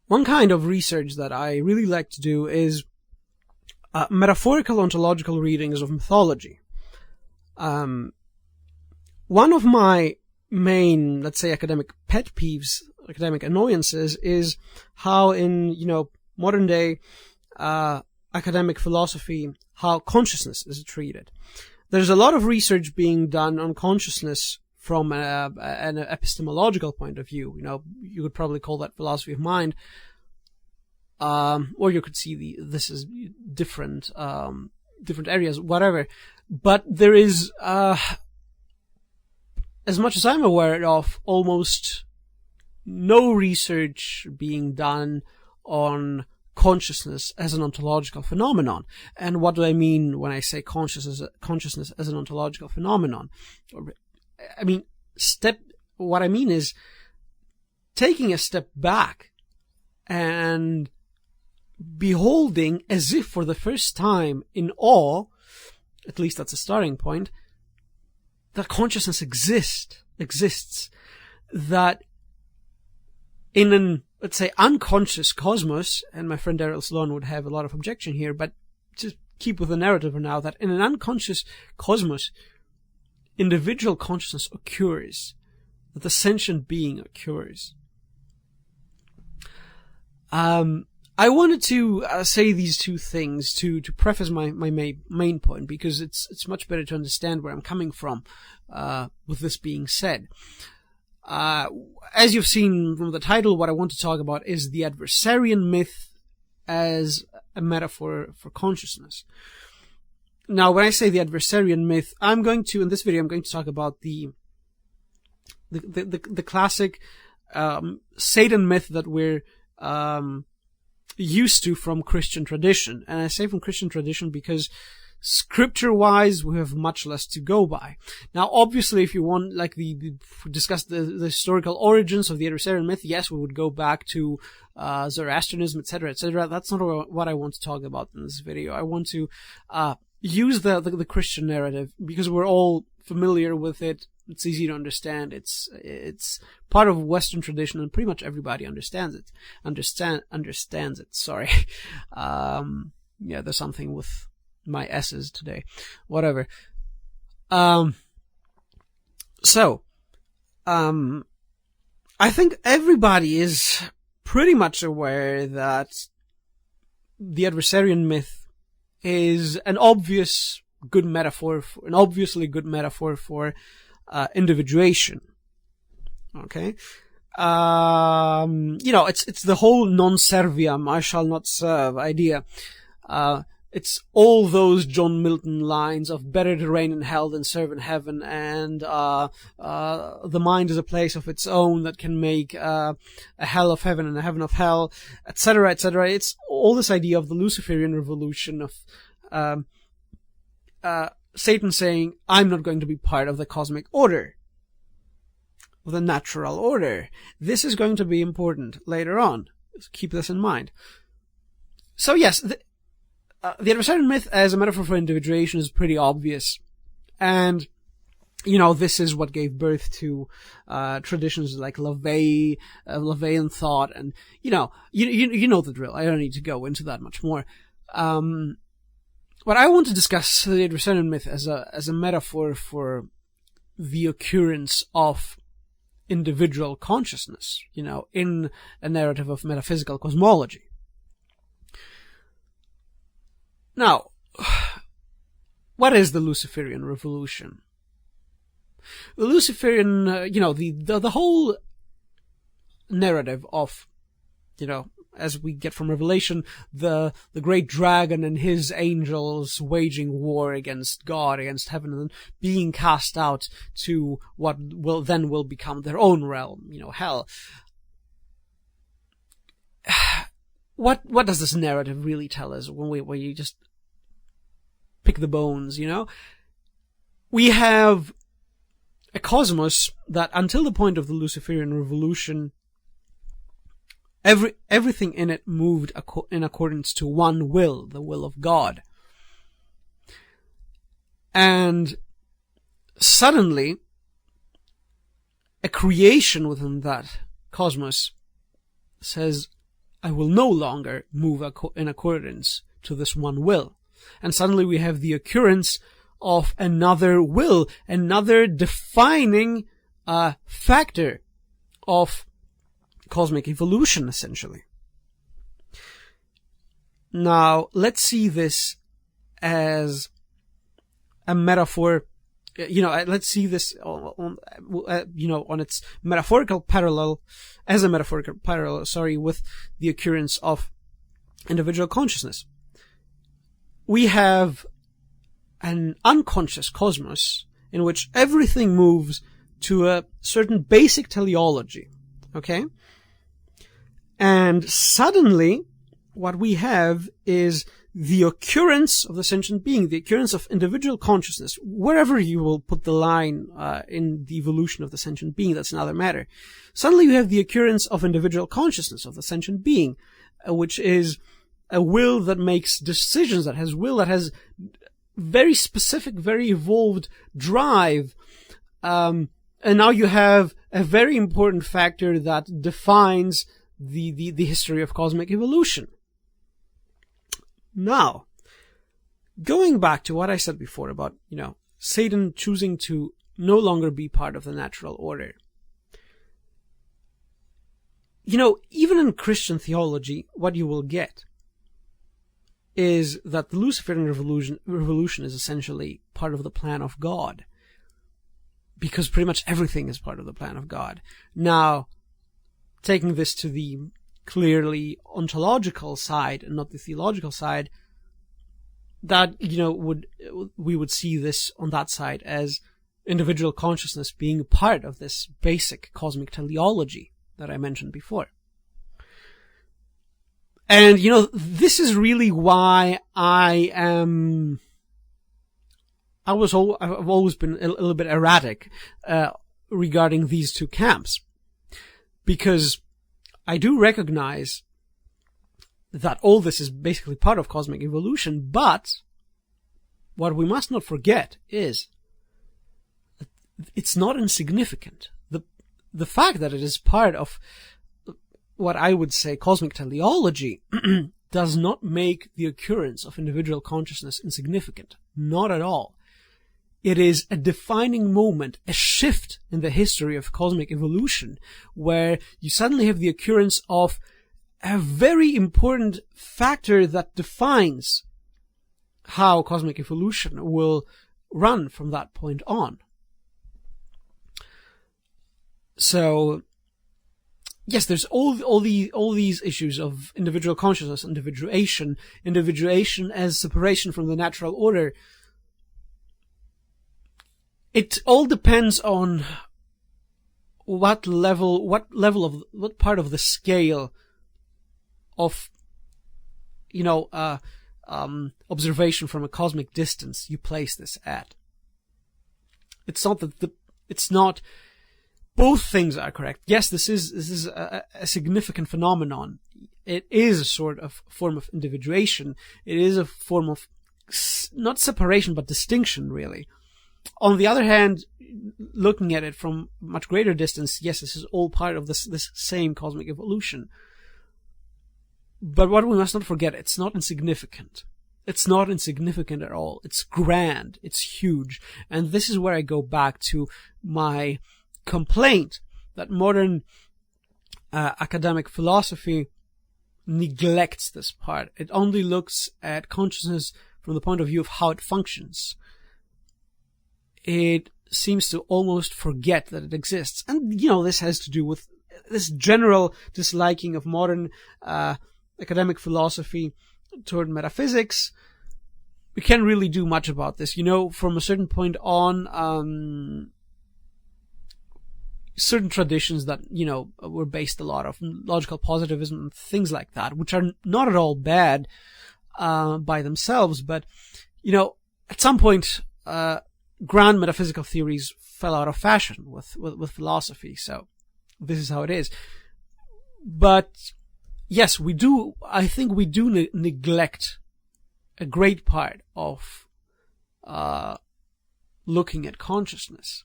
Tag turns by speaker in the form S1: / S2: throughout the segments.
S1: One kind of research that I really like to do is metaphorical ontological readings of mythology. One of my main, let's say, academic pet peeves, academic annoyances, is how in, modern day academic philosophy, how consciousness is treated. There's a lot of research being done on consciousness from an epistemological point of view. You could probably call that philosophy of mind, or you could see this is different areas, whatever. But there is, as much as I'm aware of, almost no research being done on consciousness as an ontological phenomenon. And what do I mean when I say consciousness as an ontological phenomenon? What I mean is taking a step back and beholding, as if for the first time, in awe, at least that's a starting point, that consciousness exists, that in an, let's say, unconscious cosmos, and my friend Daryl Sloan would have a lot of objection here, but just keep with the narrative for now, that in an unconscious cosmos, individual consciousness occurs, that the sentient being occurs. I wanted to say these two things to preface my main point, because it's much better to understand where I'm coming from with this being said. As you've seen from the title, what I want to talk about is the Adversarian Myth as a metaphor for consciousness. Now, when I say the Adversarian Myth, in this video, I'm going to talk about the classic Satan myth that we're used to from Christian tradition. And I say from Christian tradition because scripture-wise, we have much less to go by. Now, obviously, if you want, discuss the historical origins of the Adversarian myth, yes, we would go back to Zoroastrianism, etc., etc. That's not what I want to talk about in this video. I want to use the Christian narrative because we're all familiar with it. It's easy to understand. It's part of Western tradition, and pretty much everybody understands it. Understands it. Sorry. There's something with my S's today. Whatever. I think everybody is pretty much aware that the Adversarian myth is an obviously good metaphor for individuation. Okay? It's the whole non serviam, I shall not serve idea. It's all those John Milton lines of better to reign in hell than serve in heaven, and the mind is a place of its own that can make a hell of heaven and a heaven of hell, etc., etc. It's all this idea of the Luciferian revolution of Satan saying, I'm not going to be part of the cosmic order, of the natural order. This is going to be important later on. Keep this in mind. So yes, the Adversarian myth as a metaphor for individuation is pretty obvious. And, this is what gave birth to traditions like LaVeyan thought, and, you know the drill. I don't need to go into that much more. But I want to discuss the Adversarian myth as a metaphor for the occurrence of individual consciousness, in a narrative of metaphysical cosmology. Now, what is the Luciferian revolution? The Luciferian, the whole narrative of, as we get from Revelation, the great dragon and his angels waging war against God, against heaven, and being cast out to what will become their own realm, hell. What does this narrative really tell us when you just pick the bones, We have a cosmos that, until the point of the Luciferian revolution, everything in it moved in accordance to one will, the will of God. And suddenly, a creation within that cosmos says, I will no longer move in accordance to this one will. And suddenly we have the occurrence of another will, another defining factor of cosmic evolution, essentially. Now, let's see this as a metaphor. Let's see this on its metaphorical parallel, as a metaphorical parallel, with the occurrence of individual consciousness. We have an unconscious cosmos in which everything moves to a certain basic teleology, okay? And suddenly, what we have is the occurrence of the sentient being, the occurrence of individual consciousness, wherever you will put the line in the evolution of the sentient being, that's another matter. Suddenly you have the occurrence of individual consciousness of the sentient being, which is a will that makes decisions, that has very specific, very evolved drive. And now you have a very important factor that defines the history of cosmic evolution. Now, going back to what I said before about, Satan choosing to no longer be part of the natural order. Even in Christian theology, what you will get is that the Luciferian revolution is essentially part of the plan of God. Because pretty much everything is part of the plan of God. Now, taking this to the clearly ontological side and not the theological side, that we would see this on that side as individual consciousness being part of this basic cosmic teleology that I mentioned before. And this is really why I've always been a little bit erratic regarding these two camps, because I do recognize that all this is basically part of cosmic evolution, but what we must not forget is that it's not insignificant. The fact that it is part of what I would say cosmic teleology does not make the occurrence of individual consciousness insignificant. Not at all. It is a defining moment, a shift in the history of cosmic evolution, where you suddenly have the occurrence of a very important factor that defines how cosmic evolution will run from that point on. So, yes, there's all these issues of individual consciousness, individuation as separation from the natural order. It all depends on what part of the scale of, observation from a cosmic distance you place this at. It's not both things are correct. Yes, this is a significant phenomenon. It is a sort of form of individuation. It is a form of not separation, but distinction, really. On the other hand, looking at it from much greater distance, yes, this is all part of this same cosmic evolution. But what we must not forget, it's not insignificant. It's not insignificant at all. It's grand. It's huge. And this is where I go back to my complaint that modern academic philosophy neglects this part. It only looks at consciousness from the point of view of how it functions. It seems to almost forget that it exists. And, this has to do with this general disliking of modern academic philosophy toward metaphysics. We can't really do much about this. From a certain point on, certain traditions that, were based a lot of logical positivism and things like that, which are not at all bad by themselves, but, at some point, grand metaphysical theories fell out of fashion with philosophy, so this is how it is. But yes, I think we do neglect a great part of looking at consciousness,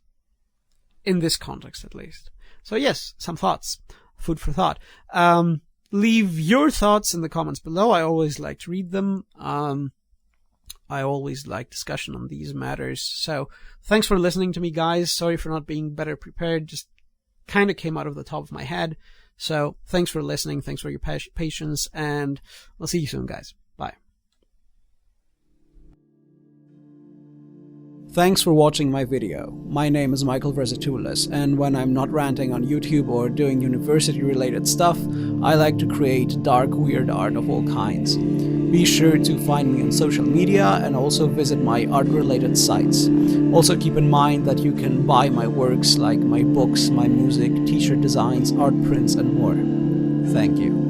S1: in this context at least. So yes, some thoughts, food for thought. leave your thoughts in the comments below. I always like to read them. I always like discussion on these matters. So thanks for listening to me, guys. Sorry for not being better prepared. Just kind of came out of the top of my head. So thanks for listening. Thanks for your patience, and I'll see you soon, guys. Bye. Thanks for watching my video. My name is Michael Versatoulis, and when I'm not ranting on YouTube or doing university-related stuff, I like to create dark, weird art of all kinds. Be sure to find me on social media and also visit my art-related sites. Also keep in mind that you can buy my works like my books, my music, t-shirt designs, art prints, and more. Thank you.